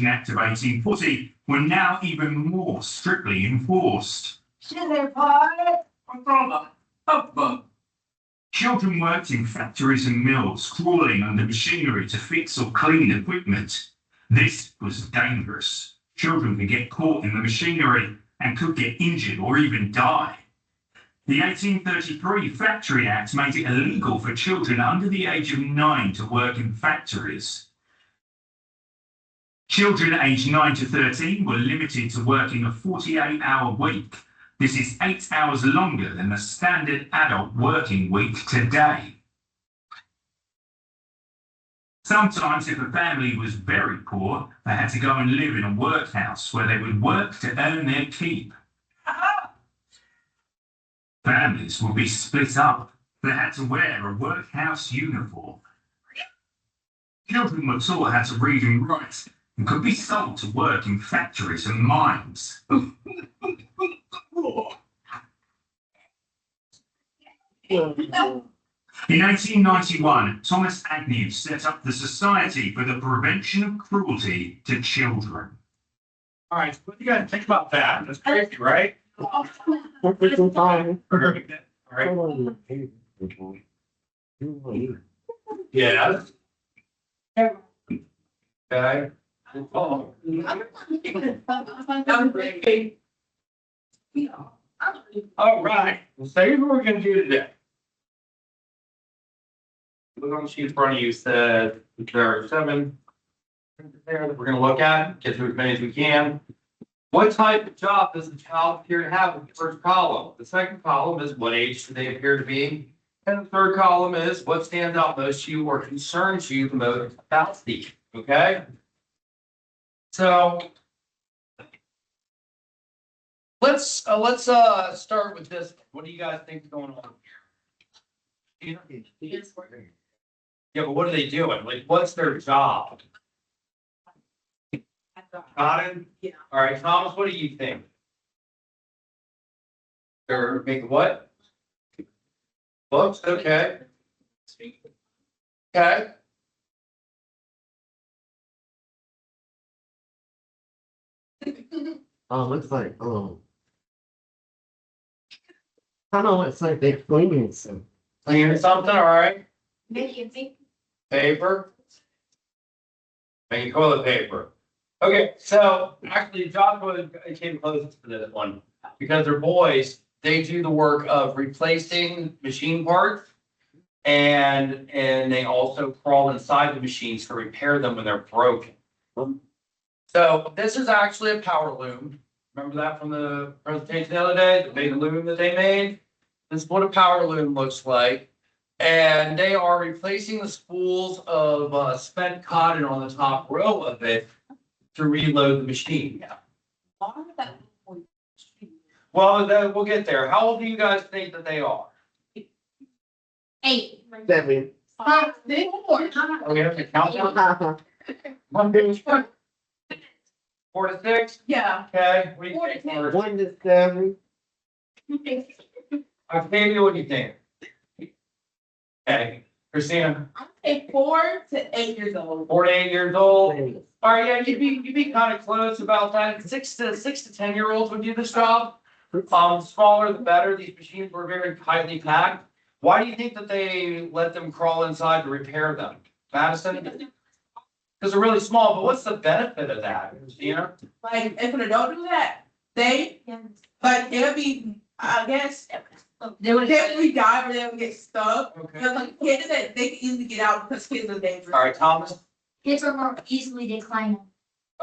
Act of 1840 were now even more strictly enforced. Children worked in factories and mills, crawling under machinery to fix or clean equipment. This was dangerous. Children could get caught in the machinery and could get injured or even die. The 1833 Factory Act made it illegal for children under the age of 9 to work in factories. Children aged 9 to 13 were limited to working a 48-hour week. This is 8 hours longer than the standard adult working week today. Sometimes, if a family was very poor, they had to go and live in a workhouse where they would work to earn their keep. Families would be split up. They had to wear a workhouse uniform. Children were taught how to read and write and could be sold to work in factories and mines. In 1891, Thomas Agnew set up the Society for the Prevention of Cruelty to Children. All right, what do you guys think about that? That's crazy, right? All right. Yeah. Okay. Oh. All right, so here's what we're gonna do today. Look on the sheet in front of you, said there are 7 there that we're gonna look at, get through as many as we can. What type of job does the child appear to have in the first column? The second column is what age do they appear to be? And the third column is what stands out most to you or concerns you the most about Steve, okay? So let's start with this. What do you guys think is going on here? Yeah, but what are they doing? Like, what's their job? Got it? Yeah. All right, Thomas, what do you think? They're making what? Books, okay. Okay. Looks like, I don't know, it's like they're cleaning some. Cleaning something, all right. Making Paper. Making toilet paper. Okay, so actually Joshua came closest to this one because they're boys. They do the work of replacing machine parts and they also crawl inside the machines to repair them when they're broken. So this is actually a power loom. Remember that from the presentation the other day, the big loom that they made? This is what a power loom looks like. And they are replacing the spools of spent cotton on the top row of it to reload the machine. Well, then we'll get there. How old do you guys think that they are? 8. 7. 5, 6, 4. Oh, we have to count them? 1, 2, 4 to 6? Yeah. Okay, what do you 4 to think? 10. Mark? 1 to 7. Octavia, what do you think? Okay, Christina, I say 4 to 8 years old. 4 to 8 years old. All right, yeah, you'd be kind of close about that. 6 to 10-year-olds would do this job. Smaller the better. These machines were very tightly packed. Why do you think that they let them crawl inside to repair them? Madison? Because they're really small, but what's the benefit of that, Christina? Like, if an adult do that, they'll be, I guess, they would die or they would get stuck. Okay. Because like kids that they can easily get out because kids are dangerous. All right, Thomas? Kids are more easily declining.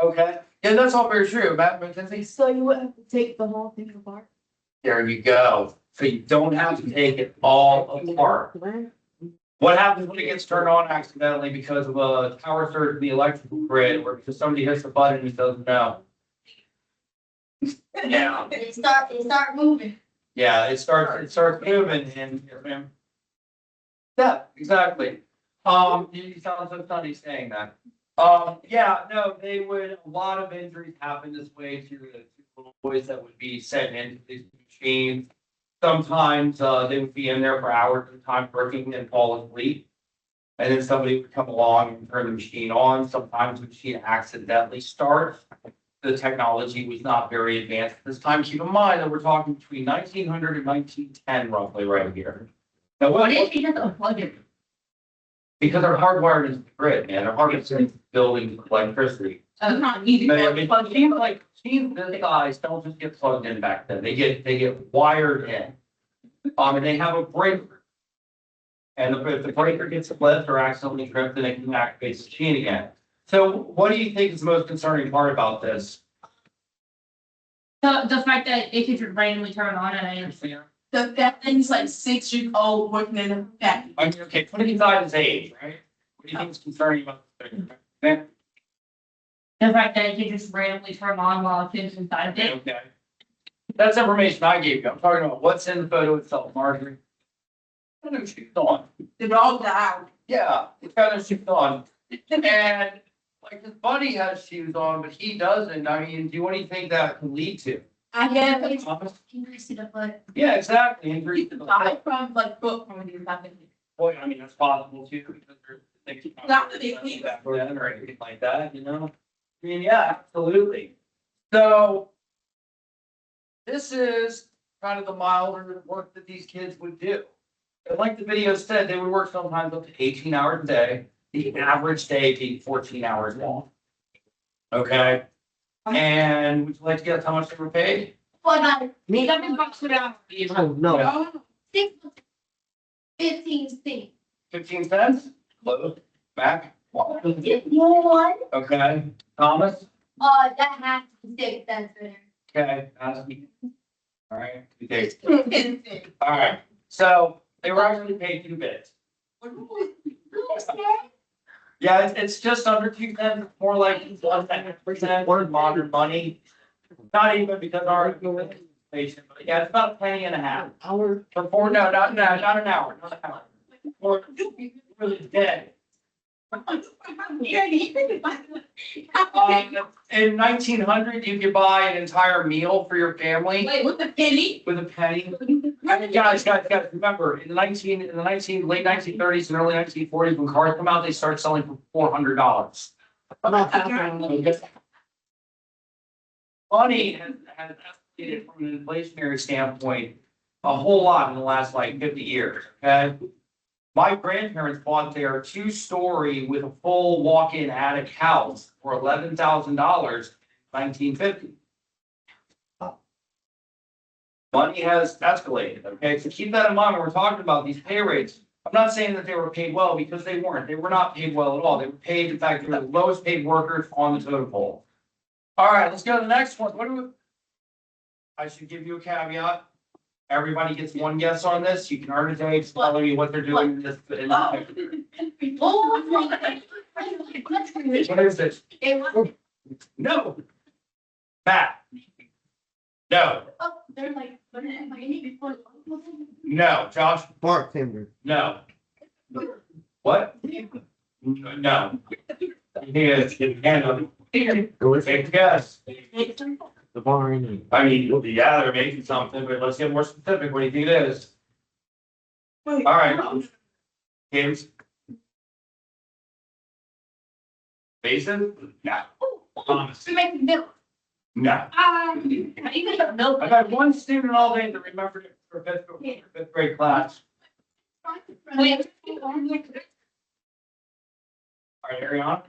Okay. Yeah, that's all very true. Matt McKenzie? So you wouldn't have to take the whole thing apart? There you go. So you don't have to take it all apart. What happens when it gets turned on accidentally because of a power surge in the electrical grid or because somebody hits the button and doesn't know? Yeah. It start moving. Yeah, it starts moving and, yeah, exactly. You sound so funny saying that. Yeah, no, a lot of injuries happen this way to the little boys that would be sent into these machines. Sometimes, they would be in there for hours at a time working and fall asleep. And then somebody would come along and turn the machine on. Sometimes the machine accidentally starts. The technology was not very advanced at this time. Keep in mind that we're talking between 1900 and 1910 roughly right here. Now, What what, if you just unplug it? because they're hardwired into the grid, man, they're hardwired into buildings with electricity. It's not easy. But I to mean, plug machines like, machines this size don't just get plugged in back then, they get wired in. And they have a breaker. And if the breaker gets flipped or accidentally tripped, then it can activate the machine again. So what do you think is the most concerning part about this? The fact that it could just randomly turn on and I understand. That thing's like 6 years old working in a factory. I mean, okay, putting aside his age, right? What do you think is concerning about this thing? The fact that it could just randomly turn on while it's inside of it. Okay. That's information I gave you. I'm talking about what's in the photo itself, Marjorie. Got no shoes on. They all died. Yeah, he's got no shoes on. And like his buddy has shoes on, but he doesn't. I mean, do what do you think that could lead to? I guess Injuries to the foot. Yeah, exactly. Injury to people the die foot. from like foot from these happening. Well, I mean, that's possible too, because there's things. Not that they keep- back then or anything like that, you know? I mean, yeah, absolutely. So this is kind of the milder work that these kids would do. And like the video said, they would work sometimes up to 18 hours a day, the average day being 14 hours long. Okay? And would you like to guess how much they were paid? $4. Me? $7 an hour. Oh, no. Oh, 15 cents. 15 cents? Close. Back. One. Okay. Thomas? That has to be 6 cents for them. Okay. Ask me. All right. Okay. insane. All right. So they were actually paid 2 bits. Yeah, it's just under 2 cents, more like 1% in modern money. Not even because our inflation, but yeah, it's about a penny and a half. Hour. For four, no, not an hour, not an hour, not an hour. For really dead. In 1900, you could buy an entire meal for your family Wait, with the penny? with a penny. I mean, guys, remember, in the late 1930s and early 1940s, when cars come out, they start selling for $400. Money has escalated from an inflationary standpoint a whole lot in the last like 50 years, okay? My grandparents bought their 2-story with a full walk-in attic house for $11,000 in 1950. Money has escalated, okay? So keep that in mind when we're talking about these pay rates. I'm not saying that they were paid well because they weren't. They were not paid well at all. They were paid, in fact, they were the lowest paid workers on the totem pole. All right, let's go to the next one. What do we? I should give you a caveat. Everybody gets one guess on this. You can earn a day just telling me what they're doing in this. What is this? No. Matt. No, They're like, before. no, Josh, Bartender. no. What? No. Yes, Hannah, Go with take a guess. the barn. I mean, yeah, they're making something, but let's get more specific. What do you think it is? Wait. All right. James? Basin? No. Thomas? We make milk. No. How do you make milk? I've had one student all day that remembered it for fifth grade class. Wait. All right, Ariana?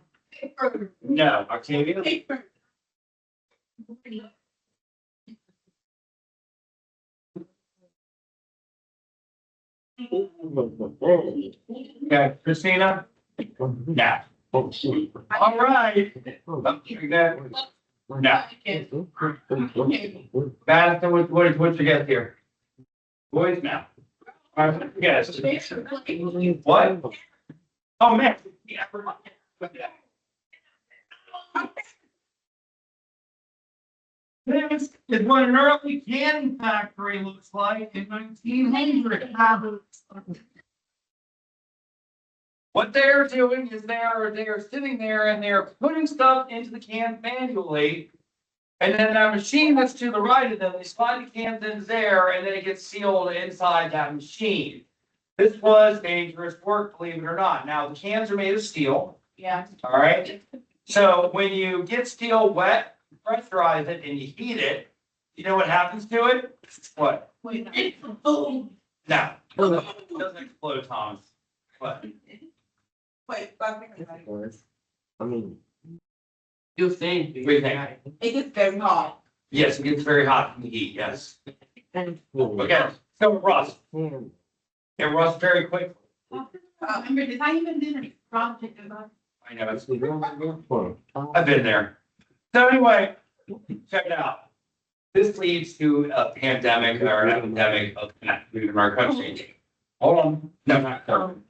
No. Octavia? Paper. Okay, Christina? No. All right. No. Madison, what's your guess here? Boys, no. All right, what's your guess? What? Oh, man. Yeah, This is what an early canning factory looks like in 1900. What they're doing is they're sitting there and they're putting stuff into the can manually. And then that machine that's to the right of them, they slide the cans in there and then it gets sealed inside that machine. This was dangerous work, believe it or not. Now, the cans are made of steel, Yeah. all right? So when you get steel wet, pressurize it and you heat it, you know what happens to it? What? Wait, boom. No, it doesn't explode, Thomas. What? Wait, I mean. You think? What do you think? it gets very hot. Yes, it gets very hot from the heat, yes. Okay. Okay, so it rusts. It rusts very quickly. Remember, did I even do the project about? I know, I've been there. So anyway, check it out. This leads to a pandemic or an epidemic of cat food in our country. Hold on, no, not current.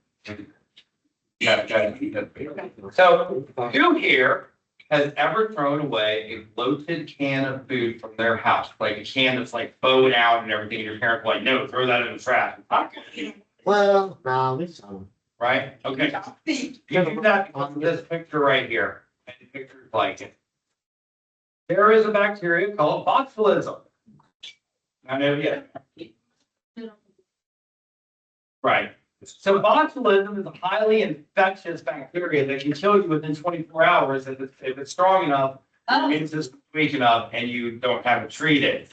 So who here has ever thrown away a bloated can of food from their house? Like a can that's like bowed out and everything, and your parents are like, no, throw that in the trash. It's not good. Well, no, we saw. Right? Okay. You do that because of this picture right here, and the picture's like it. There is a bacteria called botulism. I know, yeah. Right. So botulism is a highly infectious bacteria that can kill you within 24 hours if it's strong enough, it's just weak enough, and you don't have it treated.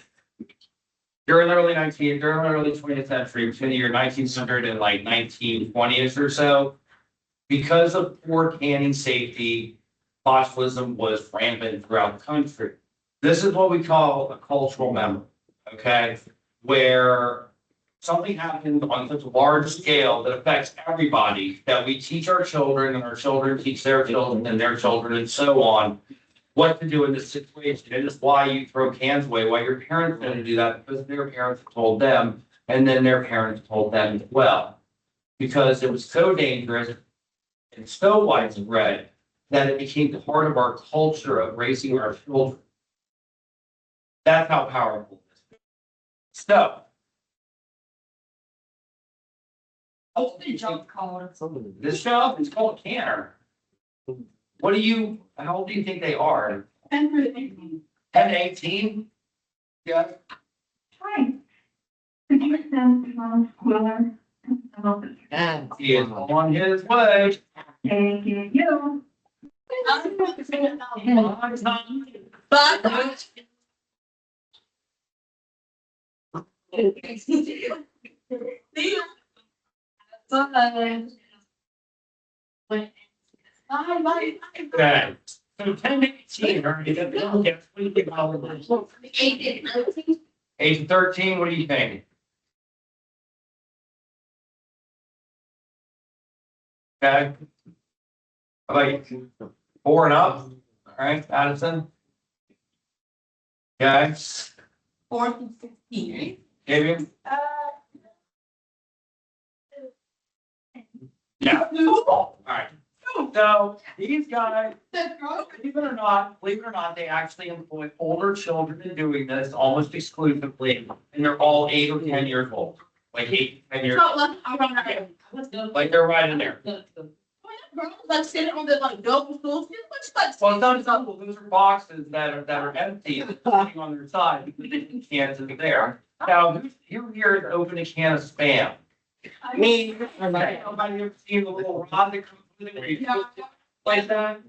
During the early 20th century, between the year 1900 and like 1920s or so, because of poor canning safety, botulism was rampant throughout the country. This is what we call a cultural memory, okay? Where something happens on such a large scale that affects everybody, that we teach our children and our children teach their children and their children and so on, what to do in this situation. It is why you throw cans away, why your parents didn't do that, because their parents told them, and then their parents told them as well. Because it was so dangerous and so widespread that it became part of our culture of raising our children. That's how powerful this is. So, What's the jump called? this stuff is called a canner. How old do you think they are? 10, 18? Yeah. Hi. Could you send Wheeler? He is on his way. Thank you. But. See, Bye. bye. Okay. So 10 to 18, all right, that's what do you think about this? 8 to 13, what do you think? Okay. How about you? 4 and up, all right, Addison? Okay, 4 to 16. David? Yeah, all right. So these guys, believe it or not, they actually employ older children in doing this almost exclusively, and they're all 8 or 10 years old, like 8, 10 years, like they're right in there. Like sitting on the like double stools, what's Well, some those are boxes that are empty, and sitting on their side because the cans are there. Now, who here has opened a can of Spam? Me. Nobody ever seen the little rod that comes with it where you twist it like that?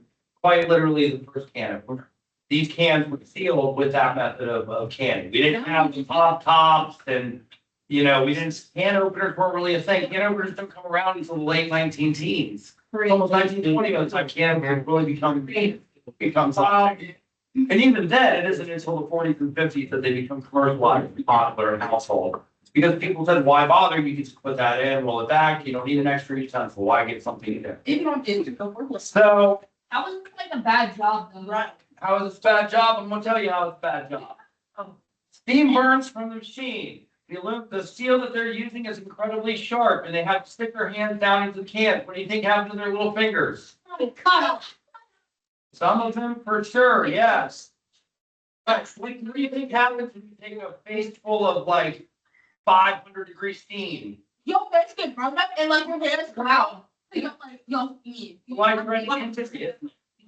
Quite literally the first can of. These cans were sealed with that method of canning. We didn't have the pop tops and, can openers weren't really a thing. Can openers don't come around until the late 19 teens. Almost 1920 by the time can really become something. And even then, it isn't until the 40s and 50s that they become commercialized and popular in household. Because people said, why bother? You can just put that in, roll it back. You don't need an extra utensil. Why get something in there? Even on Instagram. So, That was like a bad job though. Right. how is this a bad job? I'm gonna tell you how it's a bad job. Steam burns from the machine. The steel that they're using is incredibly sharp, and they have to stick their hands down into the can. What do you think happens to their little fingers? Cut off. Some of them for sure, yes. But what do you think happens when you take a face full of like 500-degree steam? Your face get burned up and like your hair is brown. You're like, Like ready to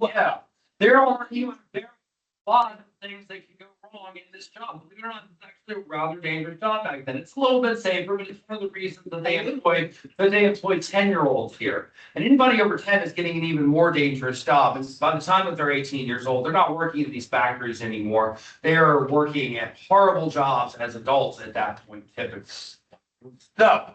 Yeah. There are a lot of things that can go wrong in this job. Believe it or not, it's actually a rather dangerous job back then. It's a little bit safer, but it's one of the reasons that they employ 10-year-olds here. And anybody over 10 is getting an even more dangerous job. And by the time that they're 18 years old, they're not working in these factories anymore. They are working at horrible jobs as adults at that point, typically. So,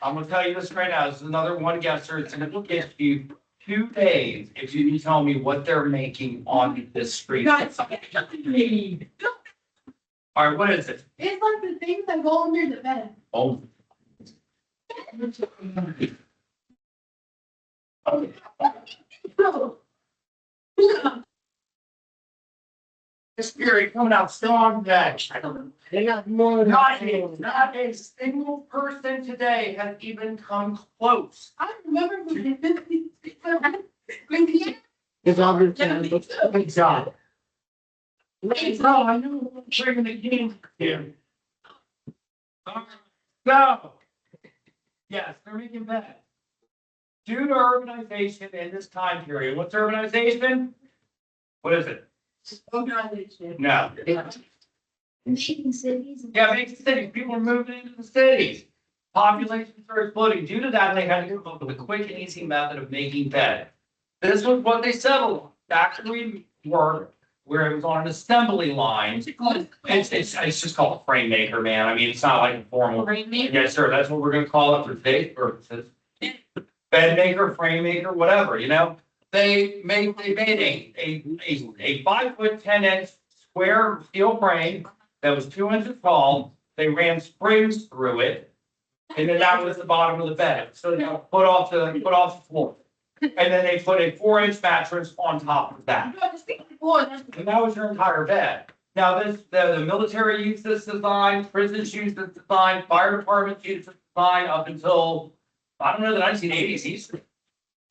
I'm gonna tell you this right now, this is another one guesser, it's gonna get you 2 days if you can tell me what they're making on this street. Guys, All right, what is it? It's like the things that go under the bed. Oh. Spirit coming out strong today. They got more. Not a single person today has even come close. I remember when the It's all been said. Good job. No, I know, I'm bringing the game here. So. Yes, they're making bad. Due to urbanization in this time period, what's urbanization? What is it? organization. No. making cities. Yeah, major cities, people are moving into the cities. Populations are exploding. Due to that, they had to come up with a quick and easy method of making bed. This was what they settled on. Factory work, where it was on an assembly line. It's just called a frame maker, man. I mean, it's not like a formal. Yes, sir, that's what we're gonna call it for today's purposes. Bed maker, frame maker, whatever, you know? They made a 5 foot 10 inch square steel frame that was 2 inches tall. They ran springs through it. And then that was the bottom of the bed. So they put off the floor. And then they put a 4 inch mattress on top of that. And that was your entire bed. Now, the military used this design, prisons used this design, fire departments used this design up until, I don't know, the 1980s.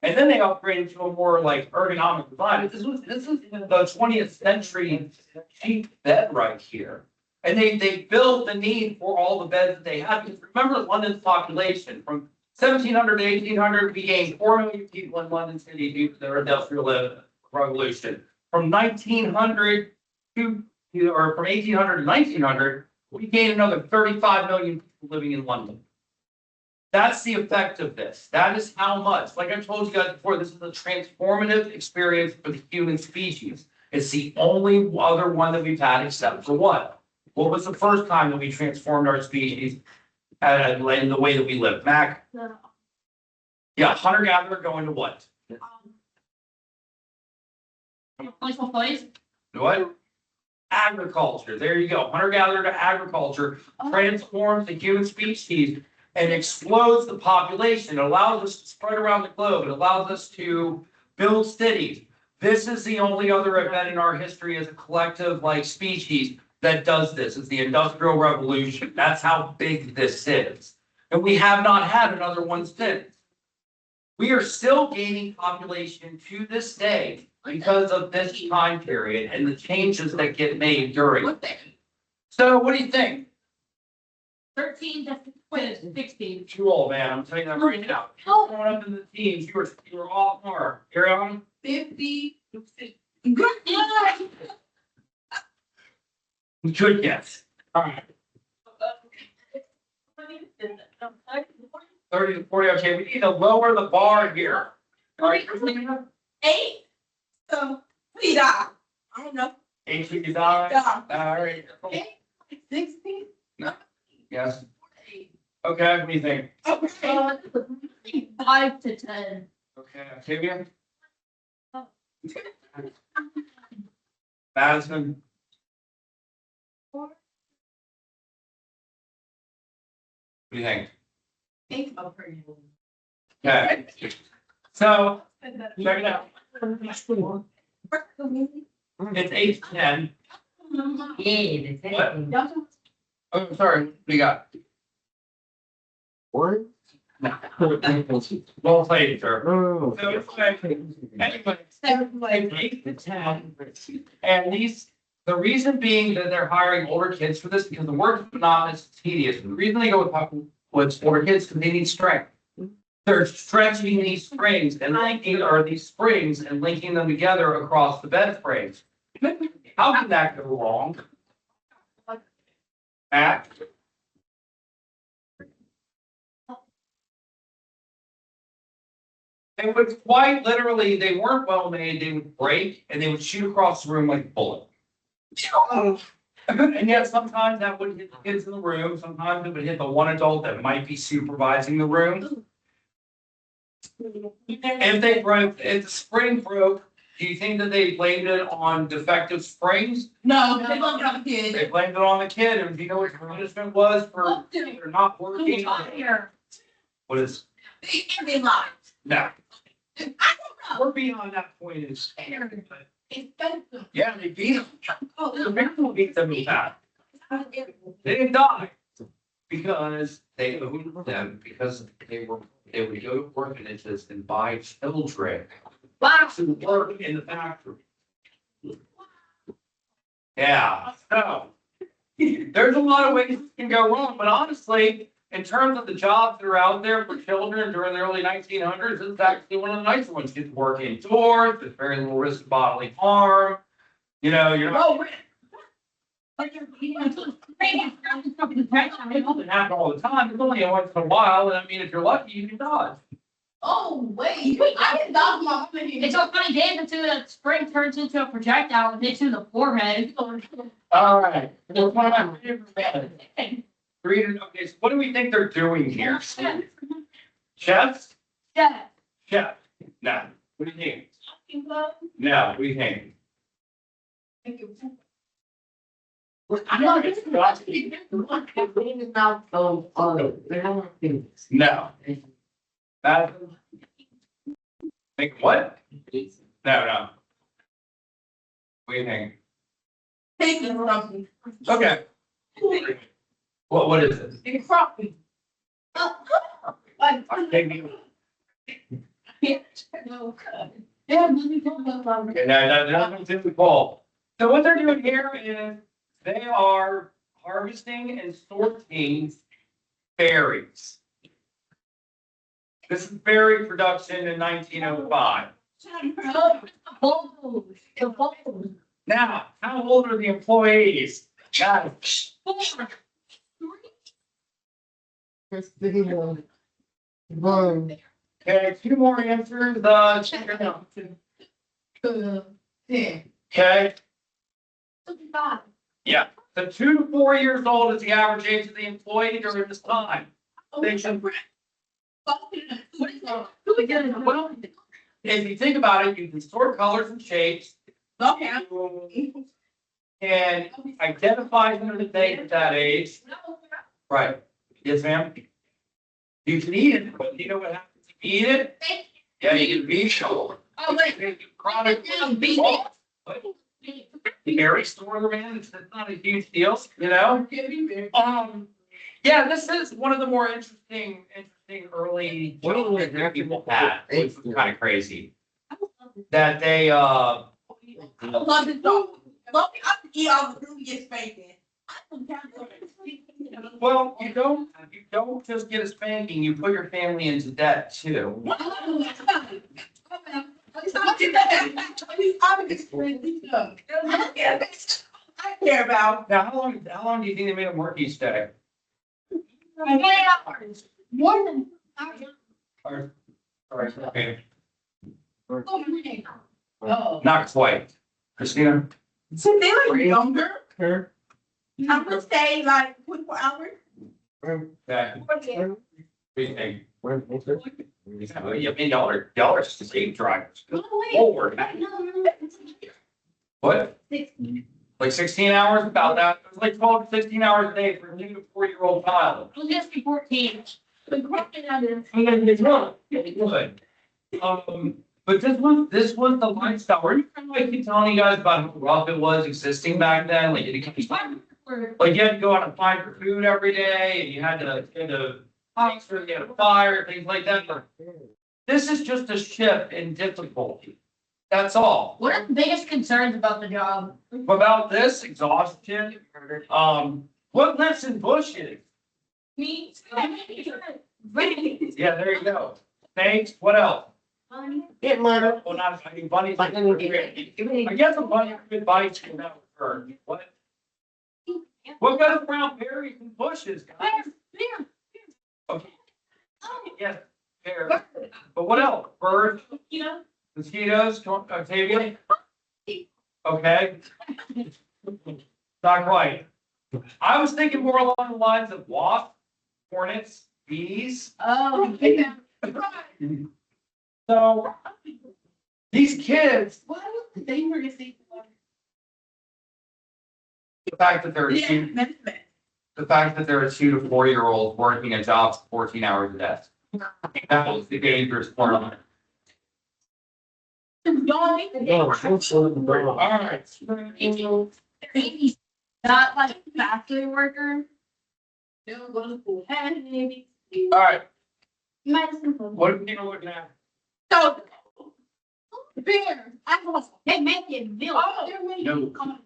And then they upgraded to a more like ergonomic design. This is the 20th century cheap bed right here. And they built the need for all the beds that they had. Because remember London's population from 1700 to 1800, we gained 4 million people in London City due to their industrial revolution. From 1900 or from 1800 to 1900, we gained another 35 million people living in London. That's the effect of this. That is how much, like I told you guys before, this is a transformative experience for the human species. It's the only other one that we've had except for what? What was the first time that we transformed our species in the way that we live? Mac? Yeah, hunter-gatherer going to what? Place. What? Agriculture. There you go. Hunter-gatherer to agriculture transforms the human species and explodes the population. It allows us to spread around the globe. It allows us to build cities. This is the only other event in our history as a collective like species that does this. It's the Industrial Revolution. That's how big this is. And we have not had another one since. We are still gaining population to this day because of this time period and the changes that get made during it. So what do you think? 13 to 16. Too old, man. I'm telling you that right now. Growing up in the teens, you were all far. Carry on. 50. Good guess. All right. 30 to 40. Okay, we need to lower the bar here. All right, Christina? 8. So, please, I don't know. 18 to Yeah. All right. 16. Yes. Okay, what do you think? Okay. 5 to 10. Okay, Octavia? Madison? What do you think? Think about her. Okay, so check it out. It's 8 to 10. What? Oh, sorry, what do you got? One? Well played, sir. Oh. So it's like, anyway, like 8 to 10. And the reason being that they're hiring older kids for this, because the work is monotonous, it's tedious. The reason they go with older kids, because they need strength. They're stretching these springs and linking, or these springs and linking them together across the bed frames. How can that go wrong? Matt? They would quite literally, they weren't well made, they would break and they would shoot across the room like a bullet. And yet sometimes that would hit the kids in the room, sometimes it would hit the one adult that might be supervising the room. If they broke, if the spring broke, do you think that they blamed it on defective springs? No, they look at the They kid. blamed it on the kid, and do you know what the punishment was for either not working? Fire. What is, They lied. no, I don't know. we're beyond that point, is, It's better. yeah, they beat them, Oh, the people beat them in that. They didn't die because they owned them, because they would go to orphanages and buy children Wow. to work in the factory. Yeah, so there's a lot of ways it can go wrong, but honestly, in terms of the jobs that are out there for children during the early 1900s, it's actually one of the nicer ones. You get to work indoors, there's very little risk of bodily harm. You know, you're not. Oh, But you're beating them to the spring. It's not gonna protect them. It doesn't happen all the time, it's only once in a while, and I mean, if you're lucky, you can dodge. oh, wait, I didn't dodge my mama here. It's so funny, Dave, until the spring turns into a projectile and hits you in the forehead. All right. It's one of my favorite methods. Okay, so what do we think they're doing here? Chefs? Yeah. Chef? No. What do you think? No, what do you think? I know this is not. Bring it out of, they don't think. No. Madison? Think what? No, no. What do you think? Take it from me. Okay. What is it? It's from me. Take me. No, Yeah, maybe don't go longer. Okay, no, nothing typical. So what they're doing here is they are harvesting and sorting berries. This is berry production in 1905. The balls. Now, how old are the employees? Guys, Just thinking of. One. okay, two more answers, Yeah. okay, so 2 to 4 years old is the average age of the employee during this time. They should, well, if you think about it, you can sort colors and shapes. Okay. And identify who to take at that age. Right. Yes, ma'am. You can eat it, but you know what happens if you eat it? Yeah, you can be sure. Oh, wait. Chronic. Berry store, man, it's not a huge deal, you know? Yeah, this is one of the more interesting early jobs that people had, which was kind of crazy. That they, I love this dog. I could eat all the food and get spanking. well, you don't just get a spanking, you put your family into debt too. I care about. Now, how long do you think they made them work each day? More than. Or, okay, Oh. not quite. Christina? So they like younger. Her. I'm gonna stay like 24 hours. Okay. What do you think? Where? You mean y'all are slave drivers. Forward. What? Like 16 hours, about that. It was like 12 to 16 hours a day for a 2 to 4 year old child. It'll just be 14. Good. But this was the lifestyle. Were you kind of like keep telling you guys about how rough it was existing back then? Like you had to go out and find your food every day, and you had to make sure you had a fire, things like that. But this is just a shift in difficulty. That's all. What are the biggest concerns about the job? About this exhaustion, what lives in bushes? Me. Yeah, there you go. Snakes, what else? Get murdered. Well, not, I mean, bunnies. Like, I guess a bunny could bite you, that would bird. What goes around berries and bushes, guys? Okay, yes, pear. But what else? Birds, You know? mosquitoes, Octavia? Okay. Not quite. I was thinking more along the lines of wasps, hornets, bees. Oh, yeah. So these kids, What was the dangerous thing? the fact that they're Yeah, two, that's bad. the fact that they're a 2 to 4 year old working a job for 14 hours a day. That was the dangerous part of it. No, absolutely All not. right. Maybe not like factory worker. They'll go to school. Maybe. All right. Medicine. What are you looking at? So. Bear. They make it build. Oh, they're really No. common.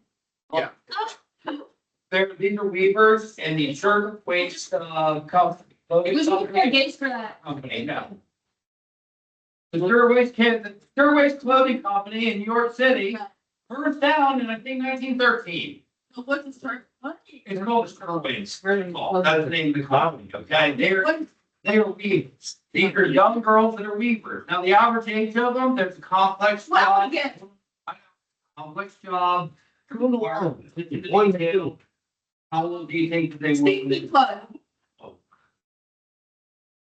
These are weavers and the shirt waist, cuff. We should get gates for that. Company, no. The Shirtwaist Clothing Company in New York City, first down in, I think, 1913. So what's the start? What? It's called the Shirtwaist. That's the name of the company, okay? They are weavers. These are young girls that are weavers. Now, the average age of them, there's a complex Well, job. again, Complex job. One, two. How long do you think that they sixty will? plus.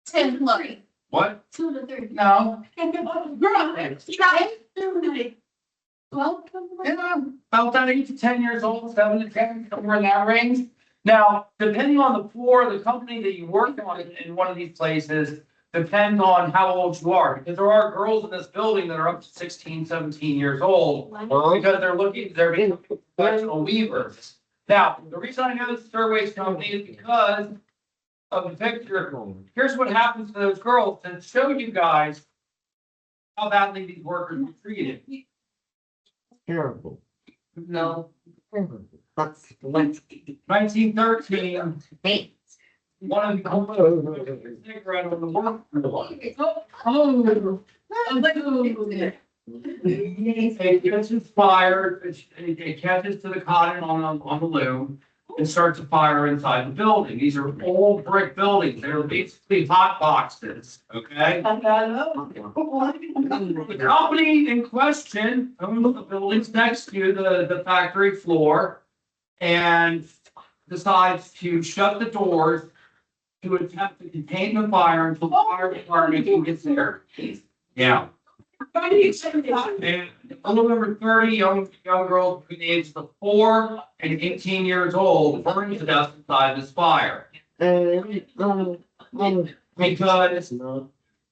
10 plus. What? 2 to 3. No. Girl, you got it. Well, Yeah, about 8 to 10 years old, 7 to 10, somewhere in that range. Now, depending on the floor, the company that you work on in one of these places depends on how old you are. Because there are girls in this building that are up to 16, 17 years old because they're being professional weavers. Now, the reason I know this is Shirtwaist Company is because of the picture. Here's what happens to those girls to show you guys how badly these workers are treated. Terrible. No. That's like. 1913, Hey. one of the cigarette on the work. It catches fire, it catches to the cotton on the loom and starts to fire inside the building. These are old brick buildings. They're basically hot boxes, okay? The company in question owns the buildings next to the factory floor and decides to shut the doors to attempt to contain the fire until the fire department can get there. Yeah. And a little over 30 young girls between the ages of 4 and 18 years old burned to death inside this fire. Because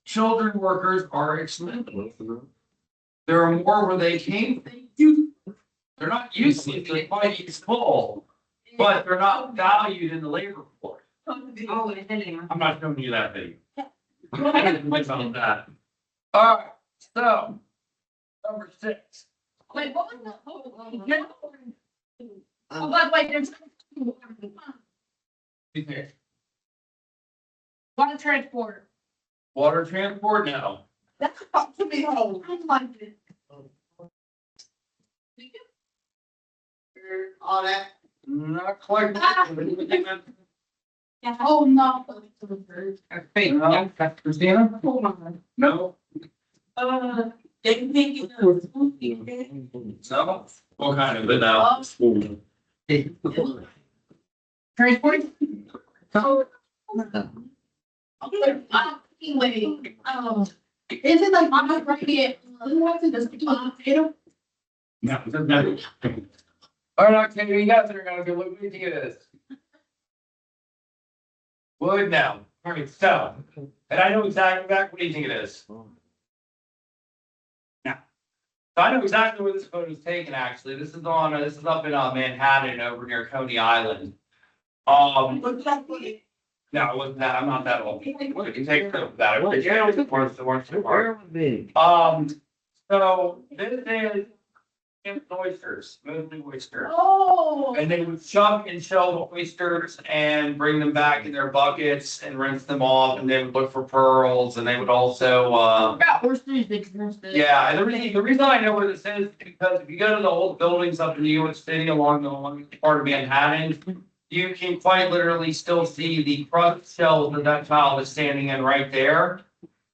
children workers are expensive. There are more where they came from. They're not useless, they're quite useful, but they're not valued in the labor force. I'm not showing you that video. About that. All right, so, number 6. Wait, what was the? Oh, by the way, there's. Water transport. Water transport, no. That's about to be home. I like it. All that. Not quite. Oh, no. Christina? Hold on. No. They think it's. No. What kind of it now? Transport? Anyway, is it like I'm right here? Who has to just potato? No. All right, Octavia, you guys are gonna go look what do you think it is? Wood now. All right, so, and I know exactly back, what do you think it is? Now, so I know exactly where this photo is taken, actually. This is up in Manhattan over near Coney Island. What's that? No, it wasn't that, I'm not that old. What, you take that, I appreciate it. Of course, the worst part. Where would be? So this is And oysters, mostly oysters. Oh. And they would chuck and shell the oysters and bring them back in their buckets and rinse them off, and they would look for pearls, and they would also, Oysters exist. yeah, and the reason I know where this is because if you go to the old buildings up in New York City along the part of Manhattan, you can quite literally still see the crushed shells that child is standing in right there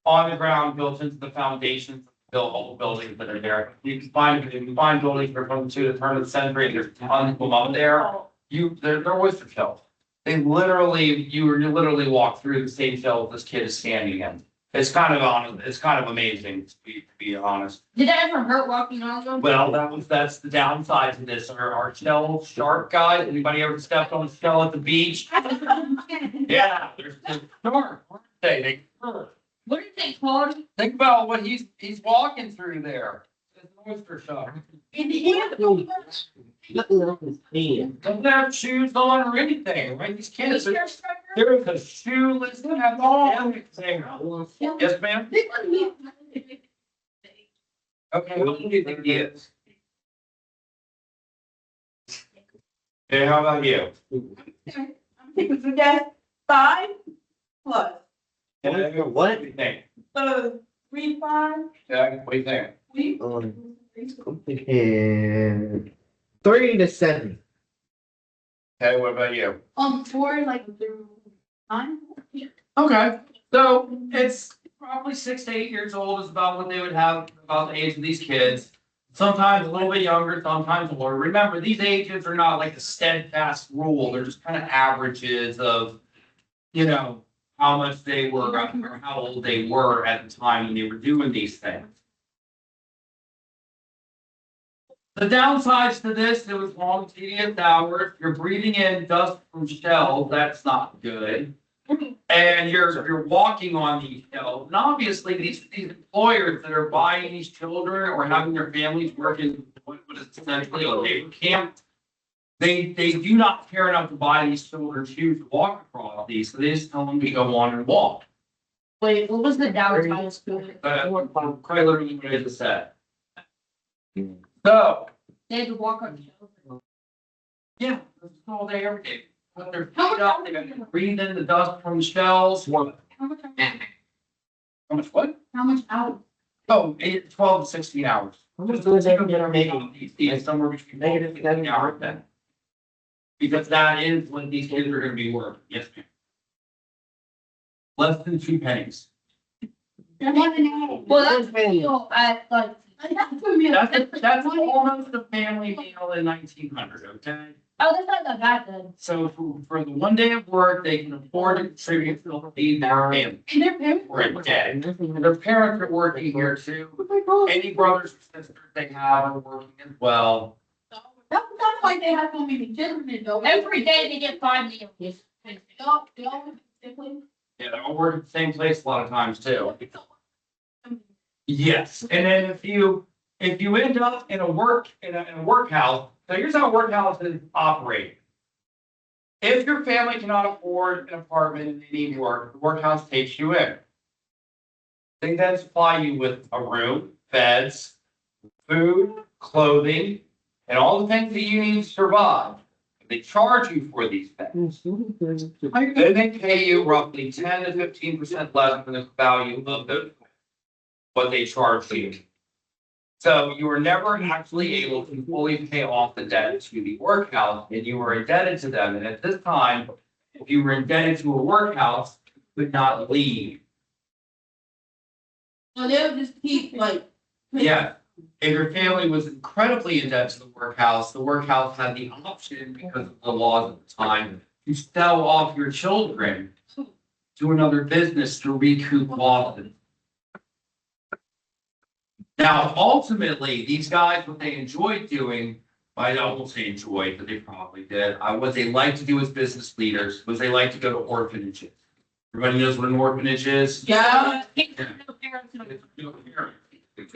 on the ground, built into the foundations, built all the buildings that are there. You can find buildings that are from to the turn of the century, and there's tons of them up there. They're oyster shells. They literally, you literally walk through the same shell this kid is standing in. It's kind of amazing to be honest. Did that ever hurt walking on them? Well, that's the downside to this. Our shell shark guys, anybody ever stepped on a shell at the beach? Yeah, there's shark, aren't they? They hurt. What do you think, Claude? Think about what he's walking through there. It's an oyster shark. In the end. Nothing on his hand. Doesn't have shoes on or anything, right? These kids, there is a shoeless, have all thing. Yes, ma'am? Okay, what do you think he is? Okay, how about you? I'm thinking for that 5 plus, What do you think? 3, 5, Yeah, what do you think? we. I'm thinking 3 to 7. Okay, what about you? 4, like, 9? Okay, so it's probably 6 to 8 years old is about what they would have, about the age of these kids. Sometimes a little bit younger, sometimes older. Remember, these ages are not like a steadfast rule. They're just kind of averages of, how much they were or how old they were at the time when they were doing these things. The downsides to this, it was long, tedious hours. You're breathing in dust from shells. That's not good. And you're walking on these shells. And obviously, these employers that are buying these children or having their families work in what is essentially a labor camp, they do not care enough to buy these children shoes to walk across these. So they just tell them to go on and walk. Wait, what was the downside to it? Quite literally what I just said. So, They had to walk on shelves. yeah, that's all day, every day. Put their feet up, they gotta breathe in the dust from the shells. How much? How much what? How much out? Oh, 12 to 16 hours. How much do they get making? These somewhere between Negative 15 hours then. Because that is when these kids are gonna be working, yes, ma'am. Less than 2 pennies. Well, that's still at like. That's almost a family meal in 1900, okay? Oh, that's not that bad then. So for the one day of work, they can afford to contribute to feed their family. And their parents. For a day. Their parents are working here too. Any brothers or sisters they have are working as well. That's why they have so many children, though. Every day they get 5 meals. Don't, Yeah, they all work at the same place a lot of times too. Yes, and then if you end up in a workhouse, so here's how workhouses operate. If your family cannot afford an apartment and they need work, the workhouse takes you in. They then supply you with a room, beds, food, clothing, and all the things that you need to survive. They charge you for these things. Then they pay you roughly 10 to 15% less than the value of what they charge you. So you were never actually able to fully pay off the debt to the workhouse, and you were indebted to them. And at this time, if you were indebted to a workhouse, you could not leave. So they'll just keep like. Yeah, if your family was incredibly indebted to the workhouse had the option, because of the laws at the time, to sell off your children to another business to recoup losses. Now, ultimately, these guys, what they enjoyed doing, I won't say enjoyed, but they probably did, what they like to do as business leaders was they like to go to orphanages. Everybody knows what an orphanage is? Yeah. They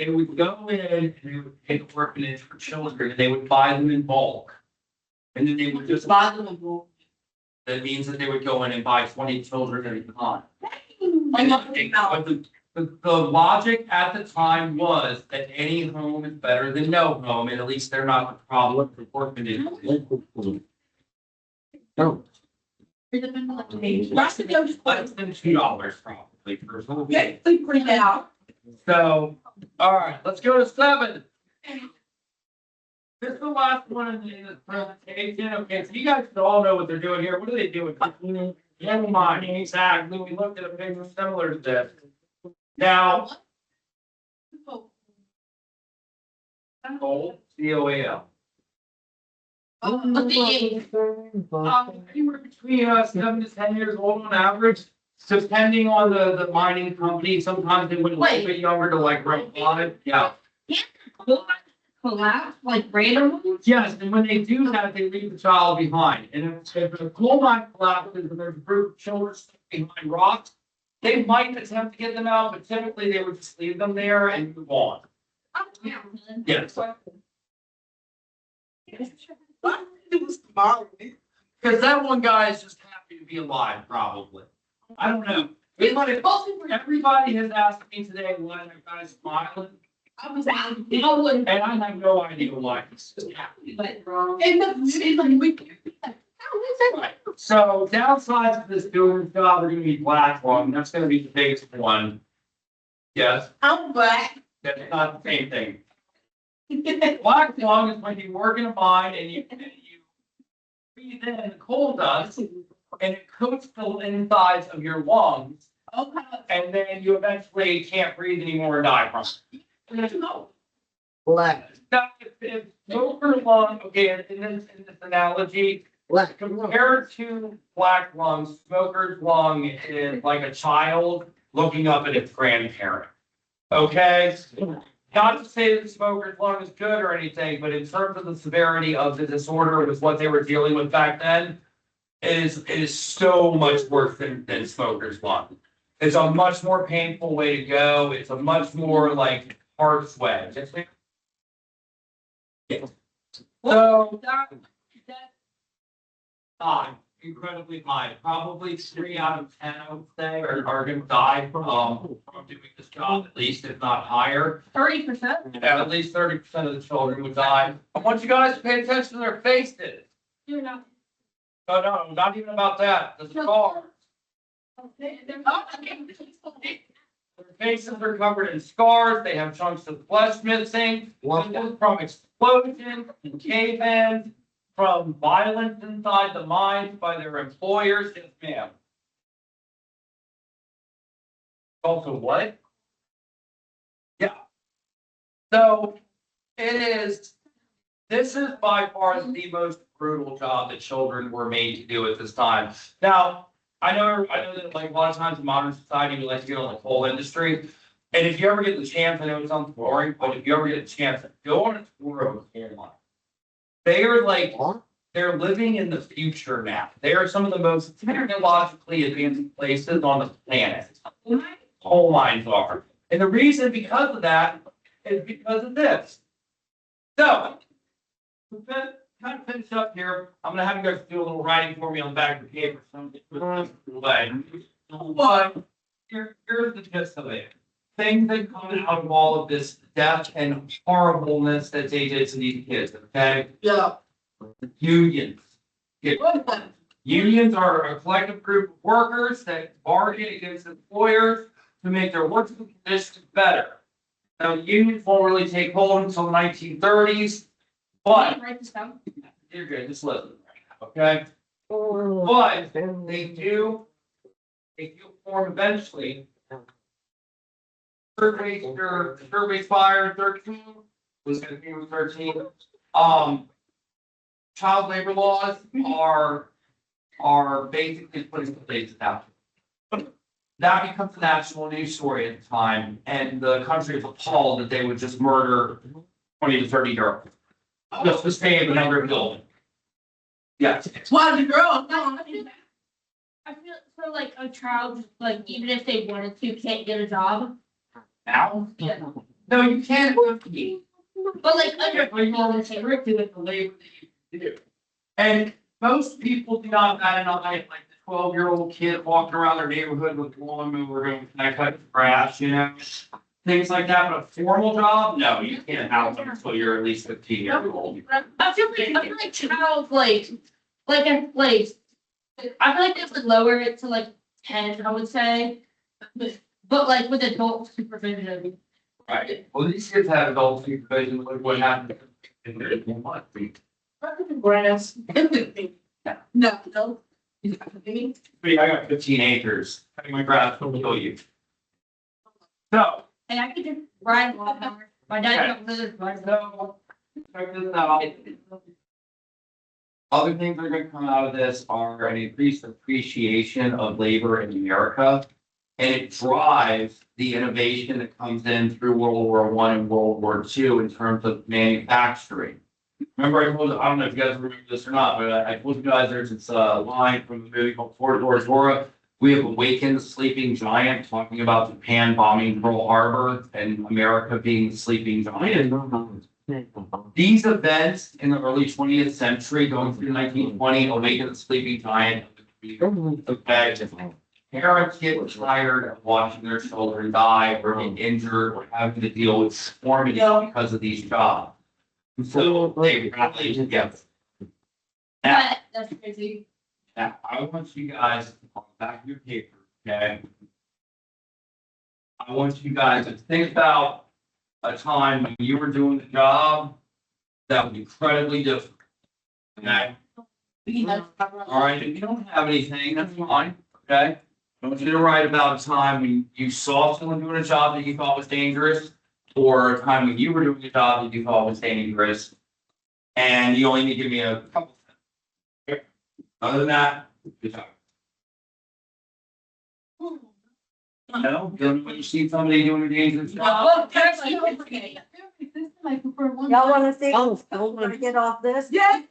would go in and they would take an orphanage for children and they would buy them in bulk. And then they would just Buy them a book. that means that they would go in and buy 20 children at a time. I know about. the logic at the time was that any home is better than no home, and at least they're not the problem for poor conditions. Last thing I was. Less than $2 probably for some. Yeah, please bring it out. So, all right, let's go to 7. This is the last one in this presentation. Okay, so you guys all know what they're doing here. What are they doing? Never mind, exactly. We looked at a picture similar to this. Now, gold, COAL. Anywhere between 7 to 10 years old on average, depending on the mining company. Sometimes they went a little bit younger to like run on. Yeah. Collapse, like randomly? Yes, and when they do that, they leave the child behind. And if a coal mine collapses and there's a group of children stuck behind rocks, they might attempt to get them out, but typically they would just leave them there and move on. Yes. What it was tomorrow? Because that one guy is just happy to be alive, probably. I don't know. Everybody has asked me today why that guy's smiling, I was out, I wouldn't. and I have no idea why he's so happy. But, and the, like, we. How is that? Right. So downsides to this building job are gonna be black lung. That's gonna be the biggest one. Yes, I'm black. that's not the same thing. Black lung is when you work in a mine and you breathe in the coal dust and it coats the insides of your lungs, Okay. and then you eventually can't breathe anymore and die from it. Black, Now, if smoker lung, okay, in this analogy, black. compared to black lungs, smoker's lung is like a child looking up at its grandparent. Okay? Not to say that smoker's lung is good or anything, but in terms of the severity of the disorder with what they were dealing with back then, it is so much worse than smoker's lung. It's a much more painful way to go. It's a much more like harsh way. Yeah. So that high, incredibly high, probably 3 out of 10, I would say, are gonna die from doing this job, at least if not higher. 30%? At least 30% of the children would die. I want you guys to pay attention to their faces. You're not. Oh, no, not even about that, the scars. Their faces are covered in scars, they have chunks of flesh missing, from explosions and cave-ins, from violence inside the mines by their employers. Yes, ma'am. Also what? Yeah. So this is by far the most brutal job that children were made to do at this time. Now, I know that like a lot of times in modern society, we like to get on the coal industry. And if you ever get the chance, I know it sounds boring, but if you ever get a chance, go on a tour of a coal mine. They are like, they're living in the future now. They are some of the most technologically advanced places on the planet. Coal mines are. And the reason because of that is because of this. So, to kind of finish up here, I'm gonna have you guys do a little writing for me on the back of the paper. So I'm gonna put this away. But here's the gist of it. Things that come out of all of this death and horribleness that they did to these kids, okay? Yeah. Unions. Unions are a collective group of workers that bargain against employers to make their working conditions better. Now, unions won't really take hold until the 1930s, but Write this down. you're good, just listen, okay? But they do form eventually. Survey fire 13 was gonna be 13. Child labor laws are basically put into place now. That becomes a national news story at the time, and the country is appalled that they would just murder 20 to 30 girls. Just to stay in another building. Yes. Why the girl? I feel so like a child, just like even if they wanted to, can't get a job. Now? Yeah. No, you can't. But like under. But you are restricted in the labor that you do. And most people do not bat an eye at like the 12-year-old kid walking around their neighborhood with a lawnmower going to cut grass, you know? Things like that, but a formal job, no, you can't have them until you're at least 15 years old. I feel like child, like, I feel like they would lower it to like 10, I would say. But like with adult supervision. Right, well, these kids have adult supervision, look what happened in their month. Grass. No, no. I got 15 acres, cutting my grass will kill you. So, And I could just ride a lawnmower. My dad don't really ride. so, check this out. Other things that are gonna come out of this are an increased appreciation of labor in America. And it drives the innovation that comes in through World War I and World War II in terms of manufacturing. Remember, I don't know if you guys remember this or not, but I told you guys there's this line from the movie called Fort Dora. We have awakened the sleeping giant, talking about Japan bombing Pearl Harbor and America being the sleeping giant. These events in the early 20th century, going through 1920, awaken the sleeping giant. Parents get tired of watching their children die or get injured or having to deal with deformity because of these jobs. So they rally together. Now, That's crazy. now, I want you guys on the back of your paper, okay? I want you guys to think about a time when you were doing the job that was incredibly difficult. Okay? All right, if you don't have anything, that's fine, okay? I want you to write about a time when you saw someone doing a job that you thought was dangerous, or a time when you were doing a job that you thought was dangerous. And you only need to give me a couple. Okay? Other than that, good job. No, when you see somebody doing a dangerous job. Well, apparently, Y'all wanna see? Oh, wanna get off this? Yeah.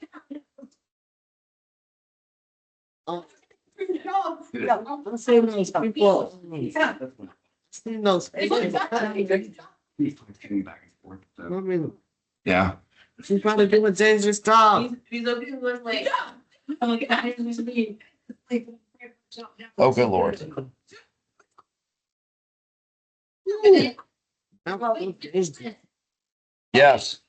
Yeah, let's see those people. See those. I mean, Yeah. she's trying to do a dangerous job. These are people who are like. Oh, good lord. Yes.